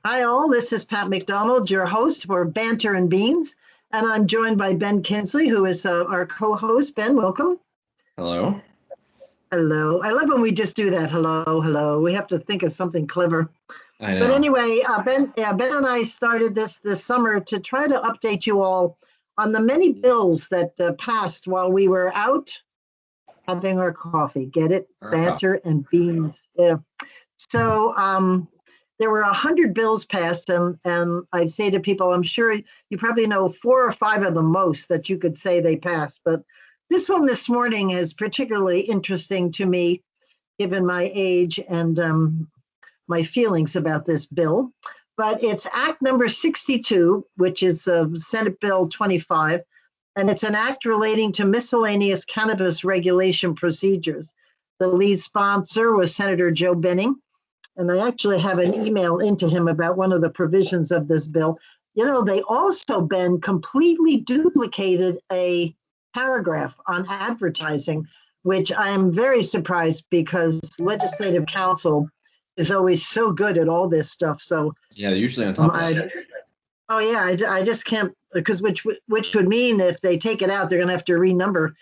Hi, all. This is Pat McDonald, your host for Banter and Beans. And I'm joined by Ben Kinsley, who is our co host. Ben, welcome. Hello. Hello. I love when we just do that. Hello, hello. We have to think of something clever. I know. But anyway, Ben and I started this summer to try to update you all on the many bills that passed while we were out having our coffee. Get it? Banter and Beans. Yeah. So, there were 100 bills passed, and I say to people, I'm sure you probably know 4 or 5 of them most that you could say they passed. But this one this morning is particularly interesting to me, given my age and my feelings about this bill. But it's Act number 62, which is Senate Bill 25, and it's an act relating to miscellaneous cannabis regulation procedures. The lead sponsor was Senator Joe Benning. And I actually have an email into him about one of the provisions of this bill. You know, they also, Ben, completely duplicated a paragraph on advertising, which I'm very surprised because legislative counsel is always so good at all this stuff. So yeah, they're usually on top of that. Oh yeah, I just can't, because which would mean if they take it out, they're going to have to renumber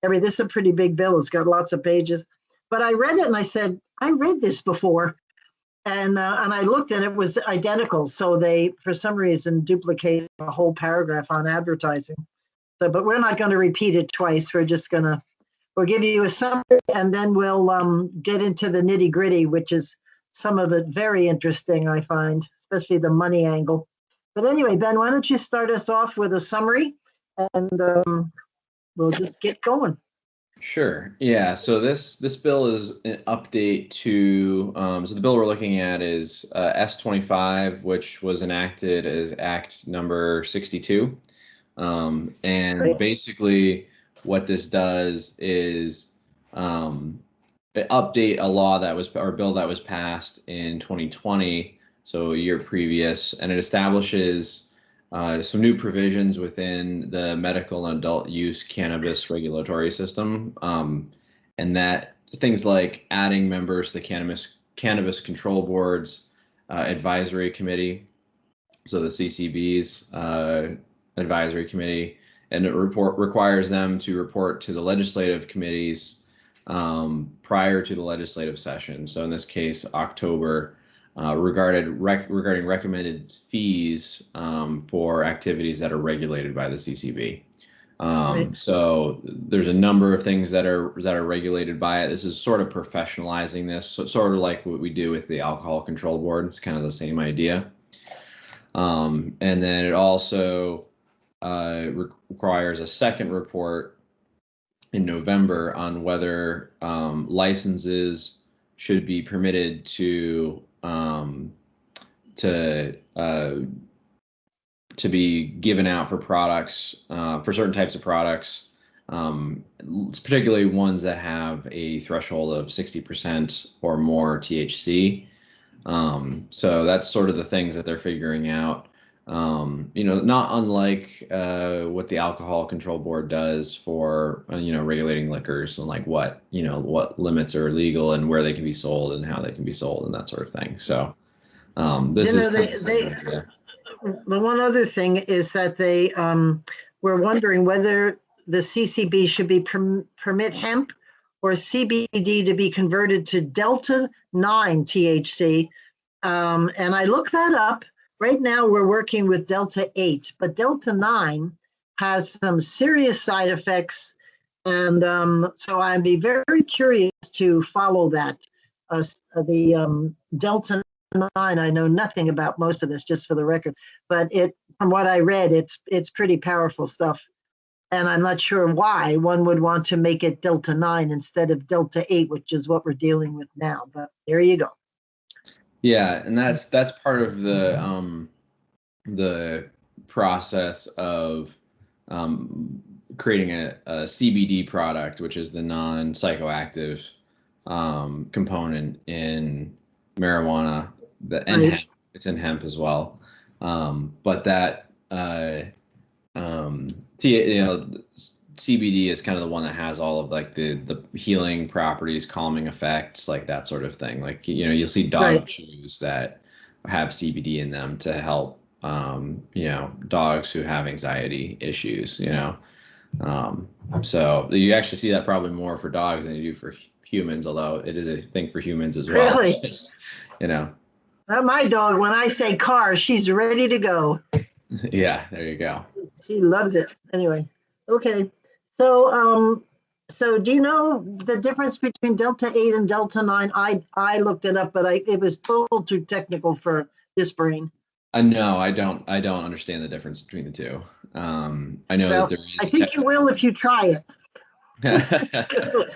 this is a pretty big bill. It's got lots of pages. But I read it and I said, I read this before. And I looked and it was identical. So they, for some reason, duplicate a whole paragraph on advertising. So, but we're not going to repeat it twice. We'll give you a summary and then we'll get into the nitty gritty, which is some of it very interesting, I find, especially the money angle. But anyway, Ben, why don't you start us off with a summary and we'll just get going. Sure. Yeah. So this bill is an update to so the bill we're looking at is S25, which was enacted as Act number 62, and Great. basically what this does is update a law that was or bill that was passed in 2020, so a year previous, and it establishes some new provisions within the medical and adult use cannabis regulatory system, and that things like adding members to the cannabis control board's advisory committee, so the CCB's advisory committee, and it requires them to report to the legislative committees prior to the legislative session. So in this case, October. Regarding recommended fees for activities that are regulated by the CCB. Right. So there's a number of things that are regulated by it. This is sort of professionalizing this, so sort of like what we do with the Alcohol Control Board. It's kind of the same idea. And then it also requires a second report in November on whether licenses should be permitted to be given out for products, for certain types of products, particularly ones that have a threshold of 60% or more THC. So that's sort of the things that they're figuring out. Not unlike what the Alcohol Control Board does for regulating liquors and like what limits are legal and where they can be sold and how they can be sold and that sort of thing. So this is the one other thing is that they were wondering whether the CCB should be permit hemp or CBD to be converted to Delta 9 THC, and I looked that up. Right now, we're working with Delta 8, but Delta 9 has some serious side effects. And so I'd be very curious to follow that. The Delta 9, I know nothing about most of this, just for the record. But from what I read, it's pretty powerful stuff. And I'm not sure why one would want to make it Delta 9 instead of Delta 8, which is what we're dealing with now. But there you go. Yeah, and that's part of the process of creating a CBD product, which is the non-psychoactive component in marijuana, and hemp. It's in hemp as well, but that CBD is kind of the one that has all of like the healing properties, calming effects, like that sort of thing. Like you'll see dog chews that have CBD in them to help, dogs who have anxiety issues, so you actually see that probably more for dogs than you do for humans, although it is a thing for humans as well. Really? Just, you know, My dog, when I say car, she's ready to go. yeah, there you go. She loves it. Anyway, okay. So do you know the difference between Delta 8 and Delta 9? I looked it up, but it was total too technical for this brain. No, I don't. I don't understand the difference between the two. I know that Well, there I is. think you will if you try it.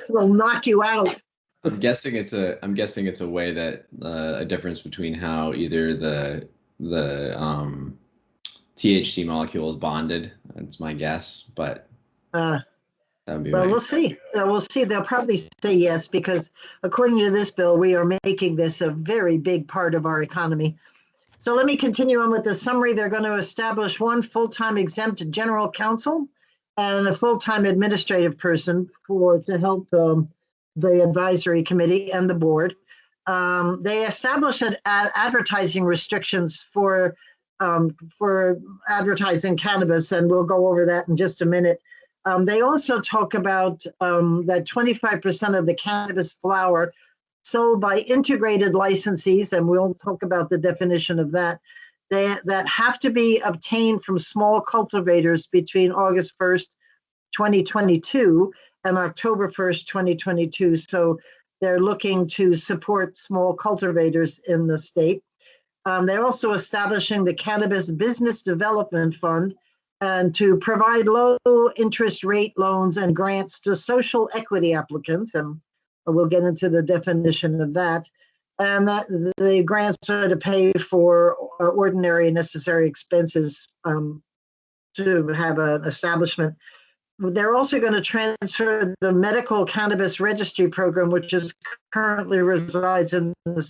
It'll knock you out. I'm guessing it's a way that a difference between how either the THC molecule is bonded. That's my guess, but Uh, that would be well, my. we'll see. We'll see. They'll probably say yes because according to this bill, we are making this a very big part of our economy. So let me continue on with the summary. They're going to establish one full-time exempt general counsel and a full-time administrative person to help the advisory committee and the board. They establish advertising restrictions for advertising cannabis, and we'll go over that in just a minute. They also talk about that 25% of the cannabis flower sold by integrated licensees, and we'll talk about the definition of that, that have to be obtained from small cultivators between August 1st, 2022 and October 1st, 2022. So they're looking to support small cultivators in the state. They're also establishing the Cannabis Business Development Fund and to provide low interest rate loans and grants to social equity applicants. And we'll get into the definition of that. And that the grants are to pay for ordinary and necessary expenses to have an establishment. They're also going to transfer the medical cannabis registry program, which is currently resides in the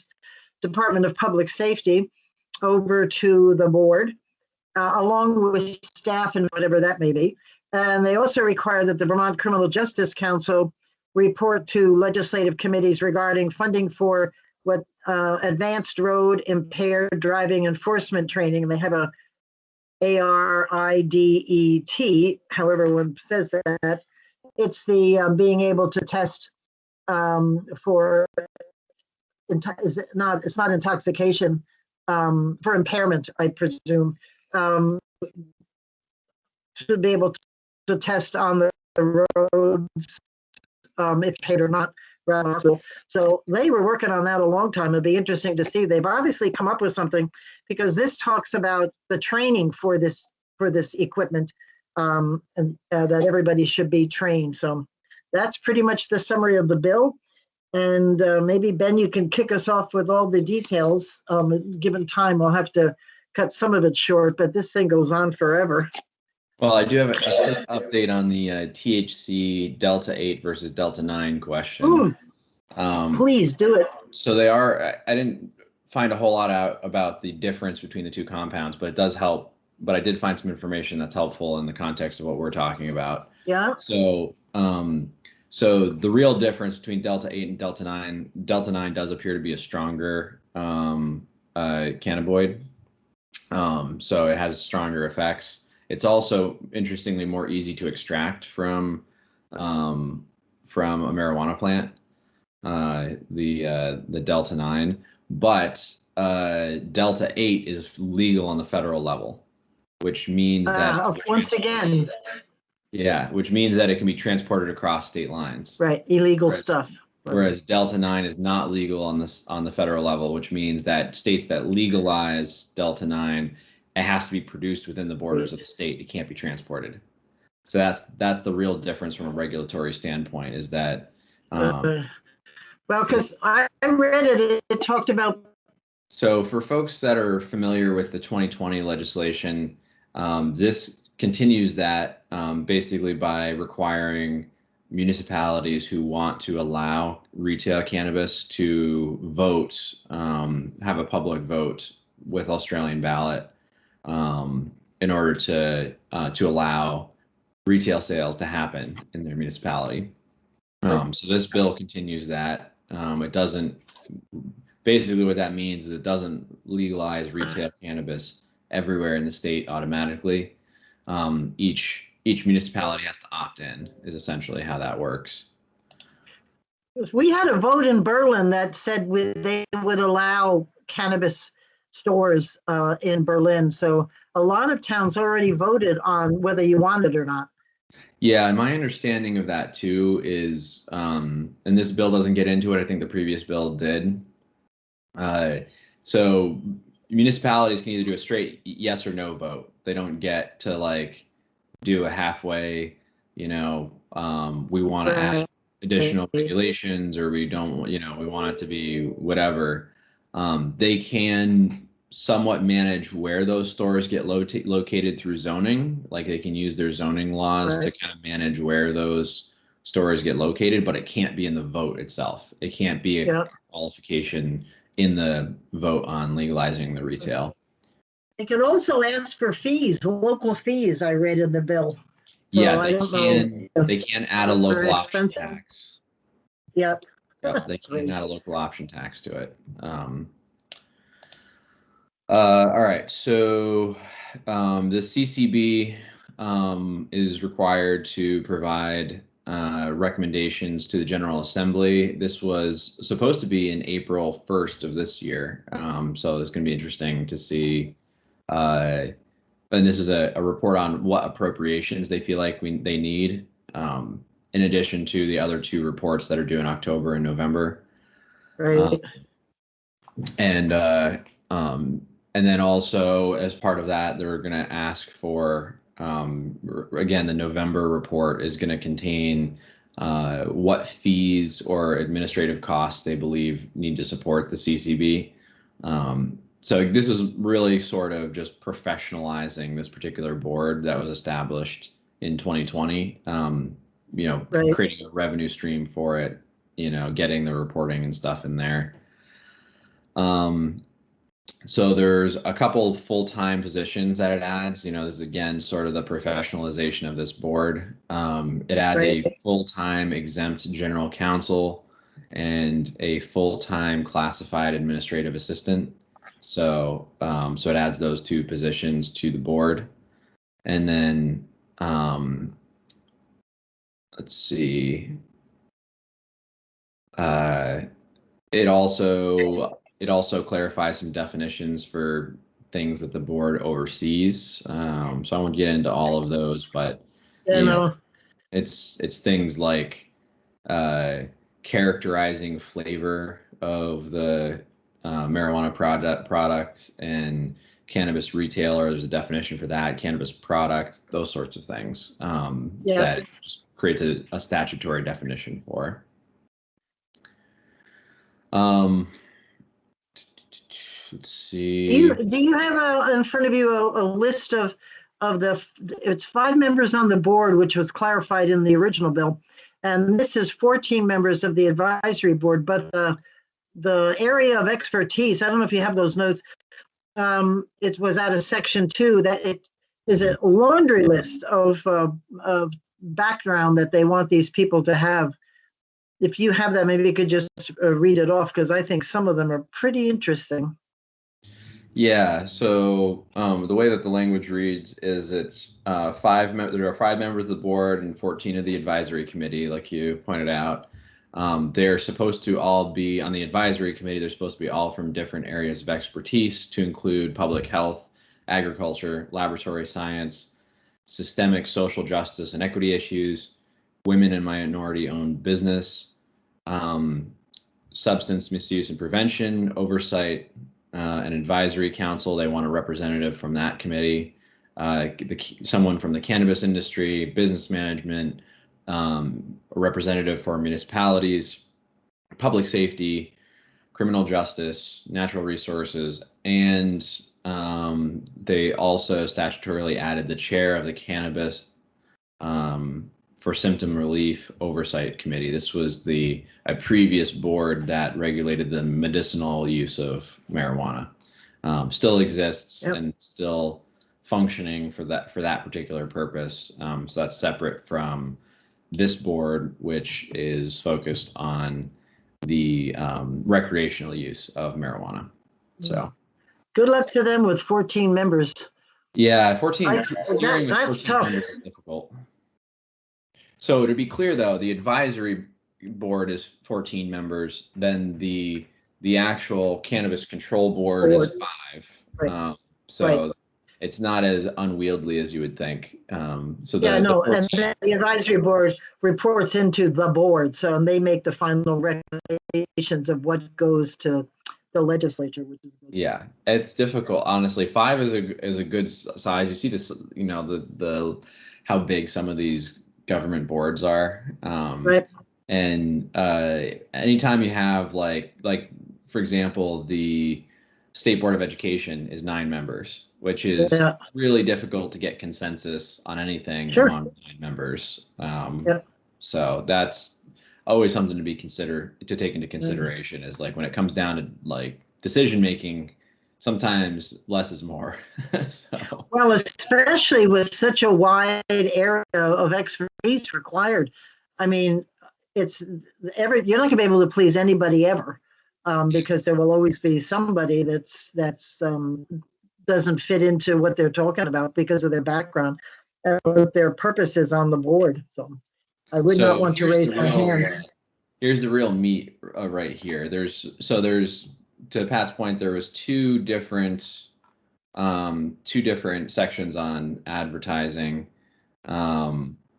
Department of Public Safety, over to the board, along with staff and whatever that may be. And they also require that the Vermont Criminal Justice Council report to legislative committees regarding funding for what advanced road impaired driving enforcement training. And they have a ARIDET, however one says that. It's the being able to test for, it's not intoxication, for impairment, I presume, to be able to test on the roads if paid or not. So they were working on that a long time. It'd be interesting to see. They've obviously come up with something because this talks about the training for this equipment, and that everybody should be trained. So that's pretty much the summary of the bill. And maybe Ben, you can kick us off with all the details. Given time, we'll have to cut some of it short, but this thing goes on forever. Well, I do have a quick update on the THC Delta 8 versus Delta 9 question. Please do it. So they are, I didn't find a whole lot out about the difference between the two compounds, but it does help. But I did find some information that's helpful in the context of what we're talking about. Yeah. So, so the real difference between Delta 8 and Delta 9 does appear to be a stronger cannabinoid. So it has stronger effects. It's also interestingly more easy to extract from a marijuana plant, the Delta 9, but Delta 8 is legal on the federal level, which means that once again, yeah, which means that it can be transported across state lines. Right, illegal stuff. Whereas Delta 9 is not legal on the federal level, which means that states that legalize Delta 9, it has to be produced within the borders of the state. It can't be transported. So that's the real difference from a regulatory standpoint, is that well, because I read it, it talked about. So for folks that are familiar with the 2020 legislation, this continues that basically by requiring municipalities who want to allow retail cannabis to vote, have a public vote with Australian ballot, in order to allow retail sales to happen in their municipality. So this bill continues that. It doesn't. basically what that means is it doesn't legalize retail cannabis everywhere in the state automatically. Each municipality has to opt in, is essentially how that works. We had a vote in Berlin that said they would allow cannabis stores in Berlin. So a lot of towns already voted on whether you want it or not. Yeah, and my understanding of that too is, and this bill doesn't get into it, I think the previous bill did. So municipalities can either do a straight yes or no vote. They don't get to like do a halfway, we want to add additional regulations, or we don't, we want it to be whatever. They can somewhat manage where those stores get located through zoning. Like they can use their zoning laws to kind of manage where those stores get located, but it can't be in the vote itself. It can't be a qualification in the vote on legalizing the retail. They can also ask for fees, local fees, I read in the bill. So yeah, they can add a local option tax. Yep. Yep, they can add a local option tax to it. All right, so the CCB is required to provide recommendations to the General Assembly. This was supposed to be in April 1st of this year, so it's going to be interesting to see. And this is a report on what appropriations they feel like they need, in addition to the other two reports that are due in October and November. Right. And then also as part of that, they're going to ask for, again, the November report is going to contain what fees or administrative costs they believe need to support the CCB. So this is really sort of just professionalizing this particular board that was established in 2020, creating a revenue stream for it, getting the reporting and stuff in there. So there's a couple full-time positions that it adds. This is again sort of the professionalization of this board. It adds a full-time exempt general counsel and a full-time classified administrative assistant. So so it adds those two positions to the board. And then let's see. It also clarifies some definitions for things that the board oversees. So I won't get into all of those, but it's things like characterizing flavor of the marijuana product and cannabis retailer. There's a definition for that. Cannabis product, those sorts of things that just creates a statutory definition for. Let's see. Do you have in front of you a list of it's 5 members on the board, which was clarified in the original bill, and this is 14 members of the advisory board, but the area of expertise, I don't know if you have those notes, it was out of section 2 that it is a laundry list of background that they want these people to have. If you have that, maybe you could just read it off, because I think some of them are pretty interesting. Yeah, so the way that the language reads is it's there are 5 members of the board and 14 of the advisory committee, like you pointed out. They're supposed to all be on the advisory committee. They're supposed to be all from different areas of expertise, to include public health, agriculture, laboratory science, systemic social justice and equity issues, women and minority-owned business, substance misuse and prevention, oversight, an advisory council. They want a representative from that committee, someone from the cannabis industry, business management, a representative for municipalities, public safety, criminal justice, natural resources, and they also statutorily added the chair of the cannabis for symptom relief oversight committee. This was a previous board that regulated the medicinal use of marijuana. Still exists and still functioning for that particular purpose. So that's separate from this board, which is focused on recreational use of marijuana. So good luck to them with 14 members. yeah, 14 steering with That's 14 tough. members is difficult. So to be clear, though, the advisory board is 14 members. Then the actual cannabis control board is 5. Right. So Right. it's not as unwieldy as you would think. So Yeah, the no, 14, and then the advisory board reports into the board, so and they make the final recommendations of what goes to the legislature, which is good. yeah, it's difficult. Honestly, 5 is a good size. You see this, you know, the how big some of these government boards are. Right. And anytime you have like for example, the State Board of Education is 9 members, which is Yeah. really difficult to get consensus on anything Sure. among 9 members. Yep. So that's always something to take into Mm. consideration is like when it comes down to like decision making, sometimes less is more. So Well, especially with such a wide area of expertise required. I mean, it's you're not going to be able to please anybody ever, because there will always be somebody that's doesn't fit into what they're talking about because of their background and what their purpose is on the board. So I would not want to raise my hand. Here's the real meat right here. There's to Pat's point, there was two different sections on advertising.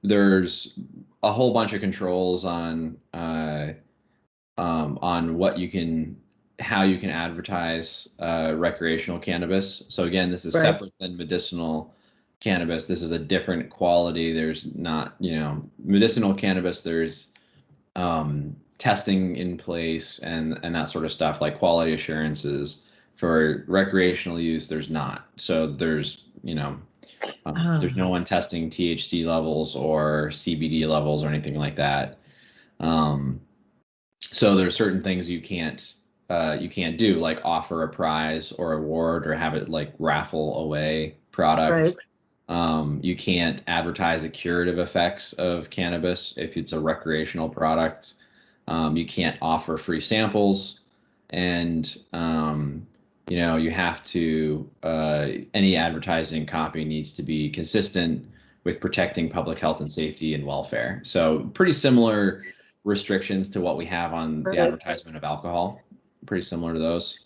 There's a whole bunch of controls on what you can, how you can advertise recreational cannabis. So again, this is Right. separate than medicinal cannabis. This is a different quality. There's not, medicinal cannabis. There's testing in place and that sort of stuff, like quality assurances. For recreational use, there's not. So there's there's no one testing THC levels or CBD levels or anything like that. So there's certain things you can't do, like offer a prize or award or have it like raffle away product. Right. You can't advertise the curative effects of cannabis if it's a recreational product. You can't offer free samples, and you have to any advertising copy needs to be consistent with protecting public health and safety and welfare. So pretty similar restrictions to what we have on the Right. advertisement of alcohol. Pretty similar to those.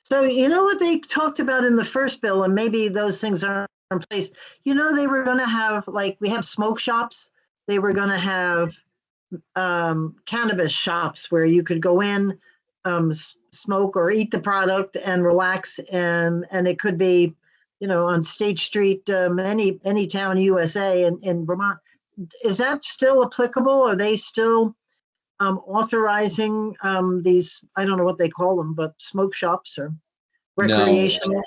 So you know what they talked about in the first bill, and maybe those things are in place. They were going to have, like, we have smoke shops. They were going to have cannabis shops where you could go in, smoke or eat the product and relax, and it could be, on State Street, any town USA in Vermont. Is that still applicable? Are they still authorizing these? I don't know what they call them, but smoke shops or recreational? No,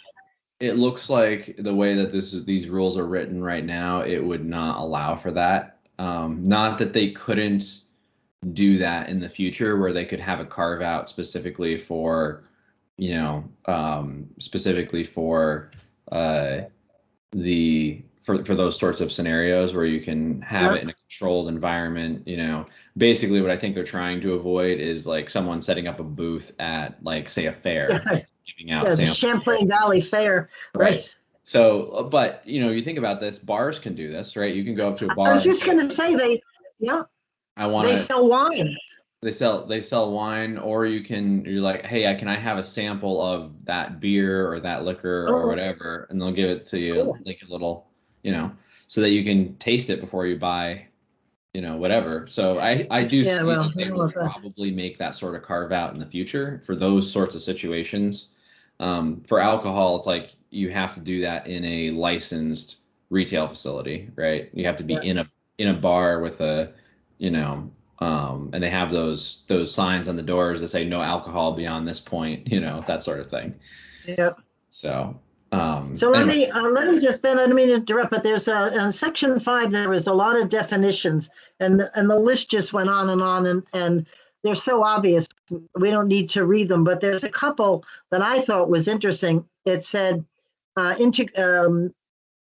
it looks like the way that these rules are written right now, it would not allow for that. Not that they couldn't do that in the future, where they could have a carve out specifically for, specifically for for those sorts of scenarios where you can have it in a controlled environment. Basically what I think they're trying to avoid is like someone setting up a booth at, like, say, a fair, giving out The samples. Champlain Valley Fair, right? So, but you think about this, bars can do this, right? You can go up to a bar. I was just going to say they sell wine. They sell wine, or you're like, hey, can I have a sample of that beer or that liquor or whatever, and they'll give it to you, like a little, so that you can taste it before you buy, whatever. So I do see that they will probably make that sort of carve out in the future for those sorts of situations. For alcohol, it's like you have to do that in a licensed retail facility, right? You have to be in a bar with a, and they have those signs on the doors that say no alcohol beyond this point, that sort of thing. Yep. So anyway. Let me just, Ben, I don't mean to interrupt, but there's in section 5, there was a lot of definitions, and the list just went on, and they're so obvious we don't need to read them, but there's a couple that I thought was interesting. It said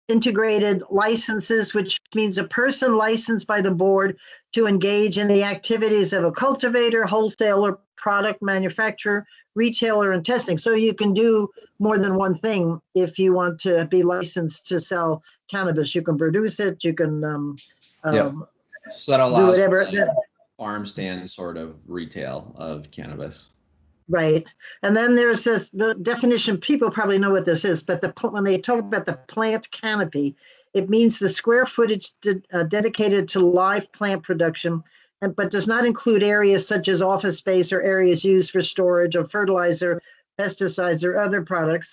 integrated licenses, which means a person licensed by the board to engage in the activities of a cultivator, wholesaler, product manufacturer, retailer, and testing. So you can do more than one thing if you want to be licensed to sell cannabis. You can produce it, you can Yep. So that do allows for whatever. like farm stand sort of retail of cannabis. Right. And then there's the definition, people probably know what this is, but when they talk about the plant canopy, it means the square footage dedicated to live plant production, but does not include areas such as office space or areas used for storage of fertilizer, pesticides, or other products.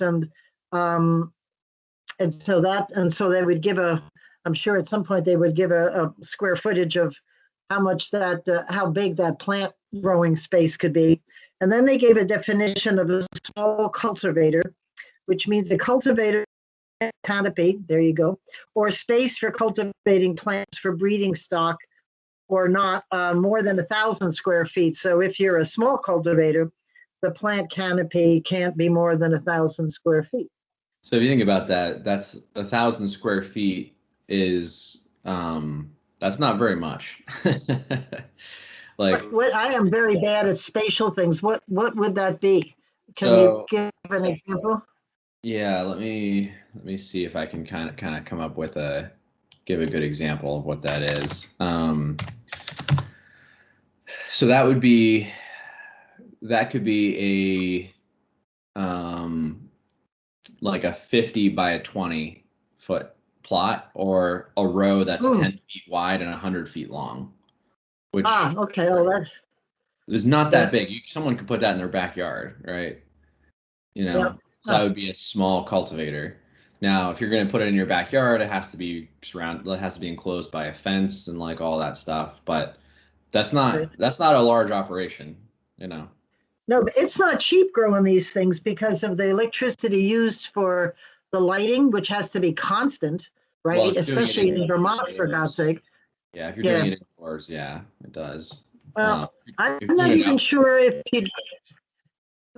Um, so they would give I'm sure at some point they would give a square footage of how big that plant growing space could be. And then they gave a definition of a small cultivator, which means a cultivator canopy, there you go, or space for cultivating plants for breeding stock, or not more than 1,000 square feet. So if you're a small cultivator, the plant canopy can't be more than 1,000 square feet. So if you think about that, that's 1,000 square feet is that's not very much. Like, what I am very bad at spatial things. What would that be? Can you so give an example? yeah, let me see if I can kind of come up with give a good example of what that is. So that could be like a 50 by a 20 foot plot, or a row that's 10 feet wide and 100 feet long, which Okay. Oh, that. is not that big. Someone could put that in their backyard, right? Yeah. So that would be a small cultivator. Now, if you're going to put it in your backyard, it has to be enclosed by a fence and like all that stuff. But that's not a large operation, you know. No, but it's not cheap growing these things because of the electricity used for the lighting, which has to be constant, Well, right? if you're doing it Especially in Vermont, for God's sake. yeah, if you're doing it indoors, yeah, it does. Well, I'm If you're not doing it even sure if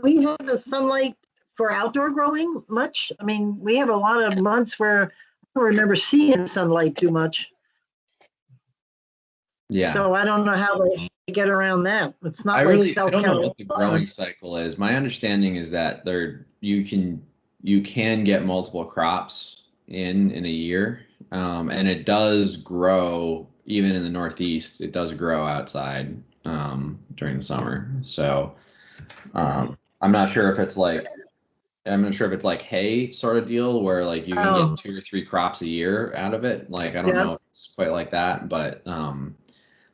we have the sunlight for outdoor growing much. I mean, we have a lot of months where I don't remember seeing sunlight too much. yeah. So I don't know how they get around that. It's not I like don't South know Carolina. what the growing cycle is. My understanding is that you can get multiple crops in a year, and it does grow even in the Northeast. It does grow outside during the summer. So I'm not sure if it's like hay sort of deal where like you can get 2 or 3 crops a year out of it. Like I don't know if it's quite like that, but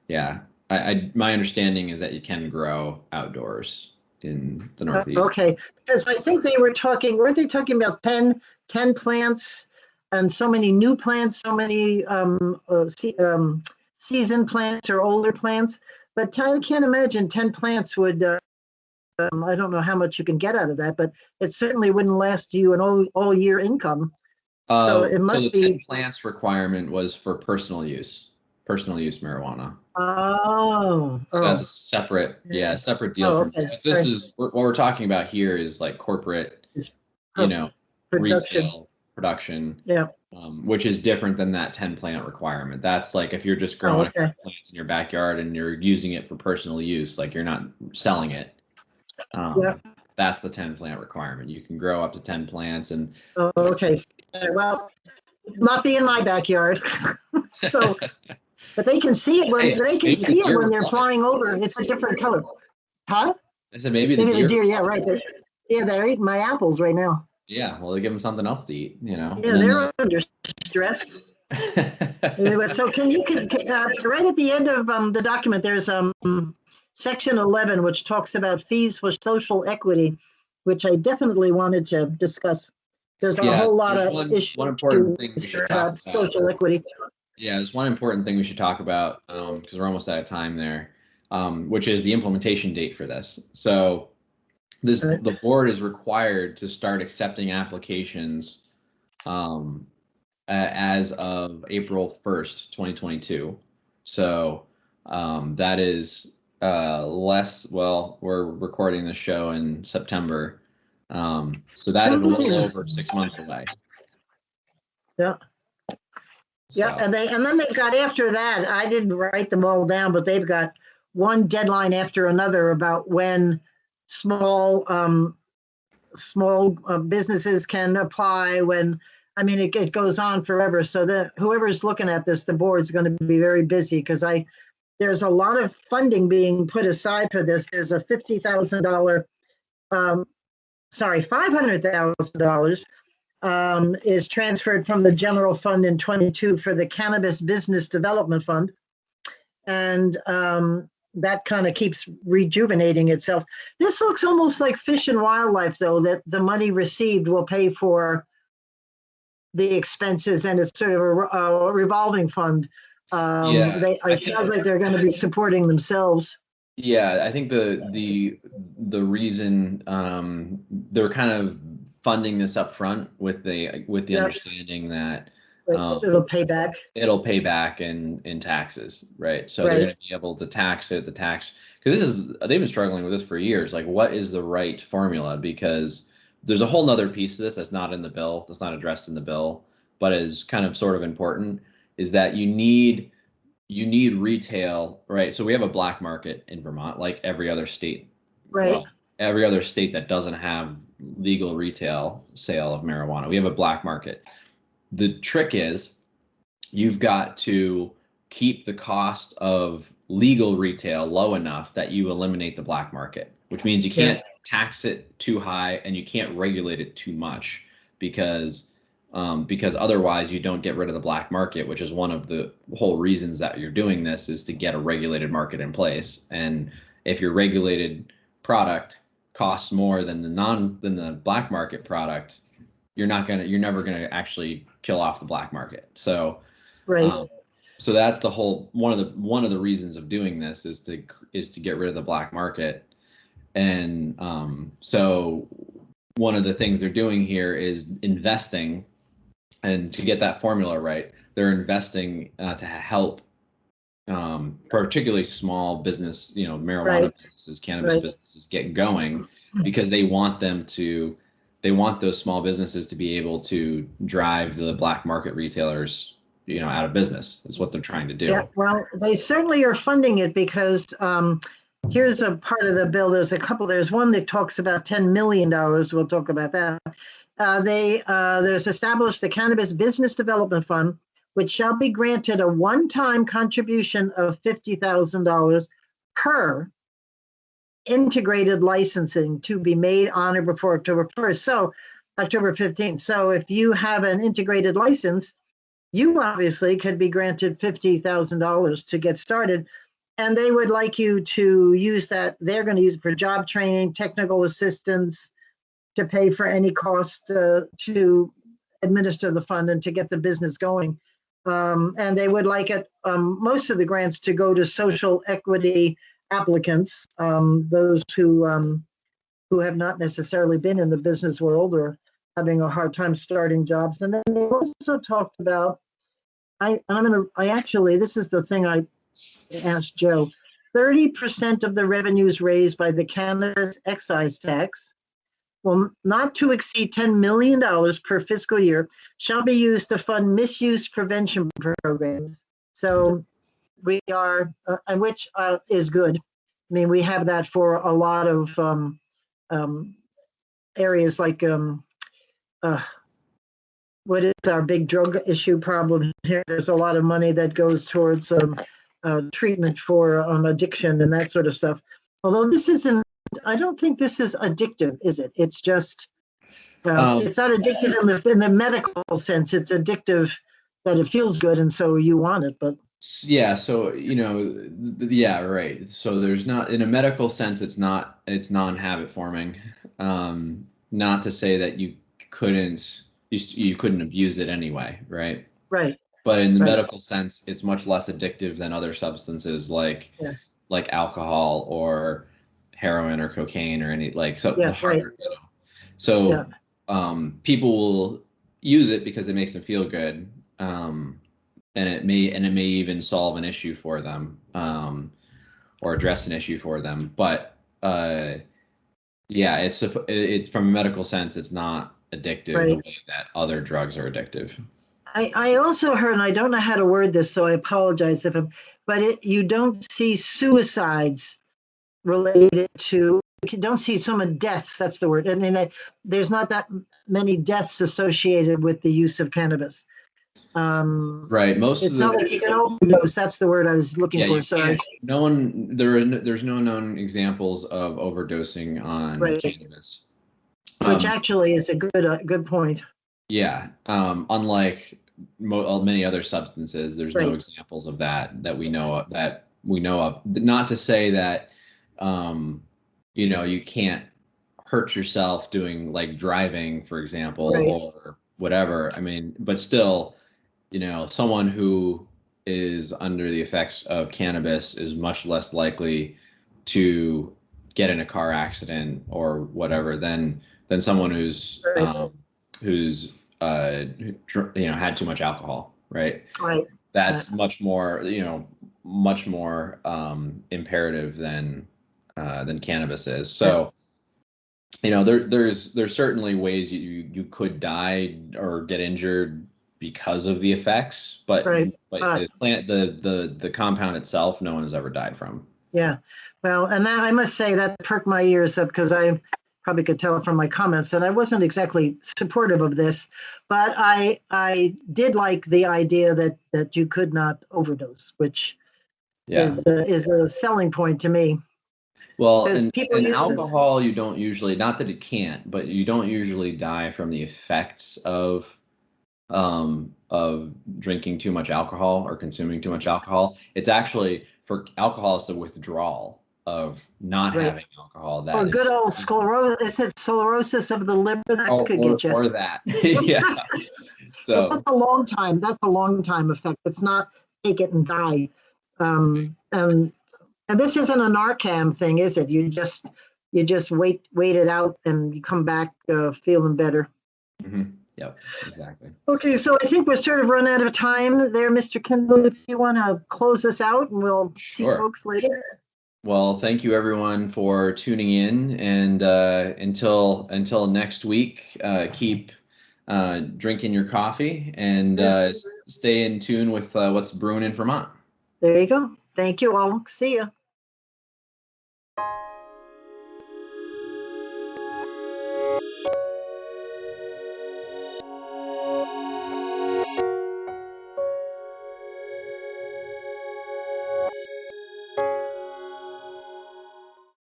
yeah. My understanding is that you can grow outdoors in the Northeast. Okay, because I think weren't they talking about 10 plants and so many new plants, so many season plants or older plants. But I can't imagine 10 plants would, I don't know how much you can get out of that, but it certainly wouldn't last you an all year income. So it must the 10 be. plants requirement was for personal use marijuana. So that's a Oh. separate deal Oh, from okay. this. This is what we're talking about here is like corporate, It's production. retail production, Yeah. which is different than that 10 plant requirement. That's like if you're just Oh, growing okay. plants in your backyard and you're using it for personal use, like you're not selling it. Yeah. That's the 10 plant requirement. You can grow up to 10 plants and Oh, okay. Well, not be in my backyard. So, but they can see it when they're flying over. It's a different color. Huh? I said maybe Maybe the deer. deer. Yeah, right. They're eating my apples right now. Yeah, well, they give them something else to eat, Yeah, they're under stress. Anyway, so can right at the end of the document, there's section 11, which talks about fees for social equity, which I definitely wanted to discuss. There's a whole lot of issues one important thing we should talk about. Social equity. Yeah, there's one important thing we should talk about because we're almost out of time there, which is the implementation date for this. So the board is required to start accepting applications as of April 1st, 2022. So that is we're recording the show in September. So that is a little over 6 months away. Yeah. Yeah, So and then they've got after that. I didn't write them all down, but they've got one deadline after another about when small businesses can apply. When I mean, it goes on forever. So that whoever's looking at this, the board's going to be very busy because there's a lot of funding being put aside for this. There's a $50,000, $500,000 is transferred from the general fund in 22 for the Cannabis Business Development Fund. And that kind of keeps rejuvenating itself. This looks almost like Fish and Wildlife, though, that the money received will pay for the expenses, and it's sort of a revolving fund. yeah, It sounds like they're going to be supporting themselves. yeah, I think the reason they're kind of funding this up front with the Yep, understanding that it'll pay back. it'll pay back in taxes, right? So they're Right, going to be able to tax it, because they've been struggling with this for years. Like, what is the right formula? Because there's a whole nother piece of this that's not in the bill, that's not addressed in the bill, but is kind of sort of important, is that you need retail, right? So we have a black market in Vermont, like every other state. right, Well, every other state that doesn't have legal retail sale of marijuana, we have a black market. The trick is you've got to keep the cost of legal retail low enough that you eliminate the black market, which means you yeah, can't tax it too high and you can't regulate it too much because otherwise you don't get rid of the black market, which is one of the whole reasons that you're doing this, is to get a regulated market in place. And if your regulated product costs more than the black market product, you're never gonna actually kill off the black market. right, Um, so that's the whole one of the reasons of doing this is to get rid of the black market. And so one of the things they're doing here is investing, and to get that formula right, they're investing to help particularly small business, marijuana right, businesses, cannabis right, businesses get going, because they want those small businesses to be able to drive the black market retailers, out of business, is what they're trying to yeah. do. Well, they certainly are funding it because here's a part of the bill. There's one that talks about $10 million. We'll talk about that. There's established the Cannabis Business Development Fund, which shall be granted a one-time contribution of $50,000 per integrated licensing to be made on or before October 1st. So October 15th. So if you have an integrated license, you obviously could be granted $50,000 to get started. And they would like you to use that. They're going to use it for job training, technical assistance, to pay for any cost to administer the fund and to get the business going. And they would like it, most of the grants, to go to social equity applicants, those who have not necessarily been in the business world or having a hard time starting jobs. And then they also talked about, I actually, this is the thing I asked Joe, 30% of the revenues raised by the cannabis excise tax will not to exceed $10 million per fiscal year shall be used to fund misuse prevention programs. So we are, which is good. I mean, we have that for a lot of um, areas like uh, what is our big drug issue problem here? There's a lot of money that goes towards treatment for addiction and that sort of stuff. Although this isn't, I don't think this is addictive, is it? It's just, Um, it's not addictive in the medical sense. It's addictive that it feels good and so you want it. But yeah, so yeah, right. So there's not, in a medical sense, it's non-habit forming. Not to say that you couldn't abuse it anyway, right? right, But in the right, medical sense, it's much less addictive than other substances yeah, like alcohol or heroin or cocaine or any, like, so the yeah, right, harder, yeah, so people will use it because it makes them feel good. And it may even solve an issue for them, or address an issue for them. But yeah, it's from a medical sense, it's not addictive the right. way that other drugs are addictive. I also heard, and I don't know how to word this, so I apologize if I'm, but you don't see suicides related to, you don't see so many deaths, that's the word. And then there's not that many deaths associated with the use of cannabis. Right. Most of It's not the, like you can overdose. That's the word I was looking yeah, for. you Sorry. can't, there's no known examples of overdosing on Right. cannabis. Which actually is a good point. Yeah. Unlike many other substances, there's no Right. examples of that we know of, Not to say that, um, you can't hurt yourself doing like driving, for example, Right. or whatever. I mean, but still, someone who is under the effects of cannabis is much less likely to get in a car accident or whatever than someone Right. who's had too much alcohol, right? Right. That's much more imperative than cannabis is. So there's certainly ways you could die or get injured because of the effects, but Right. the plant the compound itself, no one has ever died from. Yeah. Well, and that I must say that perked my ears up because I probably could tell from my comments that I wasn't exactly supportive of this, but I did like the idea that you could not overdose, which Yeah. is a selling point to me Well, because and people and use this. alcohol, you don't usually, not that it can't, but you don't usually die from the effects of drinking too much alcohol or consuming too much alcohol. It's actually, for alcohol, it's the withdrawal of not Right. having alcohol Or that good is, old sclerosis, is it sclerosis of the liver that could get you? or that. Yeah. But that's So, a long time. That's a long time effect. It's not take it and die. And this isn't a Narcan thing, is it? You just wait it out and you come back feeling better. yep, exactly. Okay, so I think we're sort of run out of time there, Mr. Kindle. If you want to close us out, and we'll see Sure. folks later. Well, thank you everyone for tuning in, and until next week, keep drinking your coffee and Yes. stay in tune with what's brewing in Vermont. There you go. Thank you all. See you.